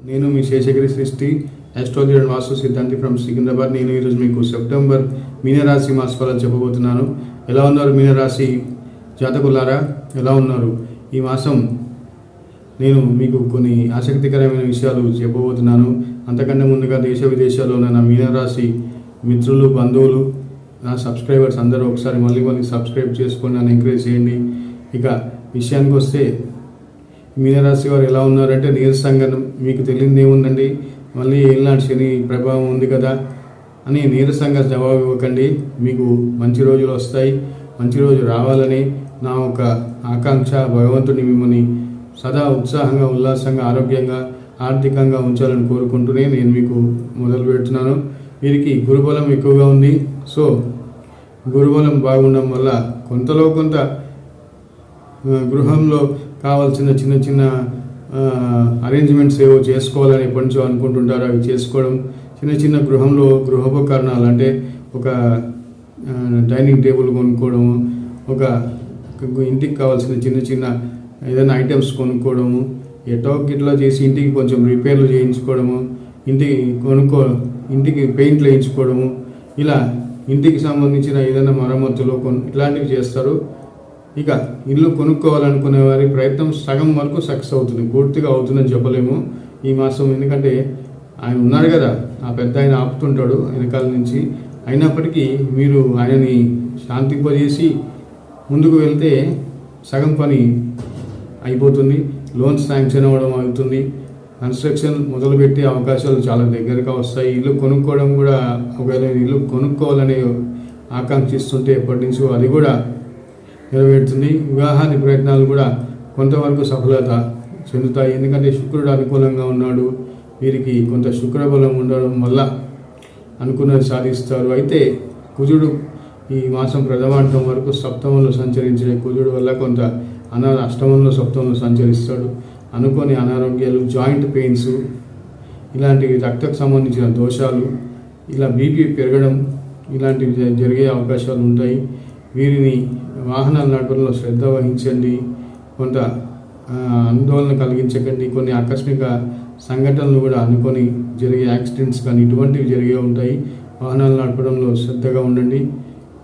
నేను మీ శేషగిరి సృష్టి astrology and వాస్తు సిద్ధాంతి ఫ్రమ్ సికింద్రాబాద్. నేను ఈరోజు మీకు సెప్టెంబర్ మీనరాశి మాసఫలాలు చెప్పబోతున్నాను. ఎలా ఉన్నారు మీనరాశి జాతకులారా? ఎలా ఉన్నారు? ఈ మాసం నేను మీకు కొన్ని ఆసక్తికరమైన విషయాలు చెప్పబోతున్నాను. అంతకంటే ముందుగా దేశ విదేశాల్లో ఉన్న నా మీనరాశి మిత్రులు, బంధువులు, నా సబ్స్క్రైబర్స్ అందరూ ఒకసారి మళ్ళీ సబ్స్క్రైబ్ చేసుకొని నన్ను ఎంకరేజ్ చేయండి. ఇక విషయానికి వస్తే మీనరాశి వారు ఎలా ఉన్నారంటే, నీరసంగా మీకు తెలియదు ఏముందండి, మళ్ళీ ఏళ్ళనాటి శని ప్రభావం ఉంది కదా అని నీరసంగా జవాబు ఇవ్వకండి. మీకు మంచి రోజులు వస్తాయి. మంచి రోజు రావాలని నా ఒక ఆకాంక్ష. భగవంతుని మిమ్మల్ని సదా ఉత్సాహంగా, ఉల్లాసంగా, ఆరోగ్యంగా, ఆర్థికంగా ఉంచాలని కోరుకుంటూనే నేను మీకు మొదలు పెడుతున్నాను. వీరికి గురుబలం ఎక్కువగా ఉంది. సో గురుబలం బాగుండడం వల్ల కొంతలో కొంత గృహంలో కావాల్సిన చిన్న చిన్న అరేంజ్మెంట్స్ ఏవో చేసుకోవాలని ఎప్పటి నుంచో అనుకుంటుంటారు. అవి చేసుకోవడం, చిన్న చిన్న గృహంలో గృహోపకరణాలు అంటే ఒక డైనింగ్ టేబుల్ కొనుక్కోవడము, ఒక ఇంటికి కావాల్సిన చిన్న చిన్న ఏదైనా ఐటమ్స్ కొనుక్కోవడము, ఎటో గిట్లా చేసి ఇంటికి కొంచెం రిపేర్లు చేయించుకోవడము, ఇంటికి పెయింట్లు వేయించుకోవడము, ఇలా ఇంటికి సంబంధించిన ఏదైనా మరమ్మతులు ఇట్లాంటివి చేస్తారు. ఇక ఇల్లు కొనుక్కోవాలనుకునే వారి ప్రయత్నం సగం వరకు సక్సెస్ అవుతుంది, పూర్తిగా అవుతుందని చెప్పలేము ఈ మాసం. ఎందుకంటే ఆయన ఉన్నాడు కదా, ఆ పెద్ద ఆయన ఆపుతుంటాడు వెనకాల నుంచి. అయినప్పటికీ మీరు ఆయనని శాంతింపజేసి ముందుకు వెళ్తే సగం పని అయిపోతుంది. లోన్స్ శాంక్షన్ అవ్వడం అవుతుంది. కన్స్ట్రక్షన్ మొదలుపెట్టే అవకాశాలు చాలా దగ్గరగా వస్తాయి. ఇల్లు కొనుక్కోవడం కూడా, ఒకవేళ ఇల్లు కొనుక్కోవాలని ఆకాంక్షిస్తుంటే ఎప్పటి నుంచో అది కూడా నెరవేరుతుంది. వివాహాది ప్రయత్నాలు కూడా కొంతవరకు సఫలత చెందుతాయి. ఎందుకంటే శుక్రుడు అనుకూలంగా ఉన్నాడు. వీరికి కొంత శుక్రబలం ఉండడం వల్ల అనుకున్నది సాధిస్తారు. అయితే కుజుడు ఈ మాసం ప్రథమార్థం వరకు సప్తమంలో సంచరించే కుజుడు వల్ల కొంత అష్టమంలో సప్తమంలో సంచరిస్తాడు. అనుకోని అనారోగ్యాలు, జాయింట్ పెయిన్స్, ఇలాంటివి రక్తకు సంబంధించిన దోషాలు, ఇలా బీపీ పెరగడం, ఇలాంటివి జరిగే అవకాశాలు ఉంటాయి. వీరిని వాహనాలు నడపడంలో శ్రద్ధ వహించండి. కొంత ఆందోళన కలిగించకండి. కొన్ని ఆకస్మిక సంఘటనలు కూడా అనుకొని జరిగే యాక్సిడెంట్స్ కానీ ఇటువంటివి జరిగే ఉంటాయి. వాహనాలు నడపడంలో శ్రద్ధగా ఉండండి.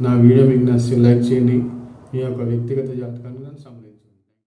నా వీడియో మీకు నచ్చితే లైక్ చేయండి. మీ యొక్క వ్యక్తిగత జాతకాన్ని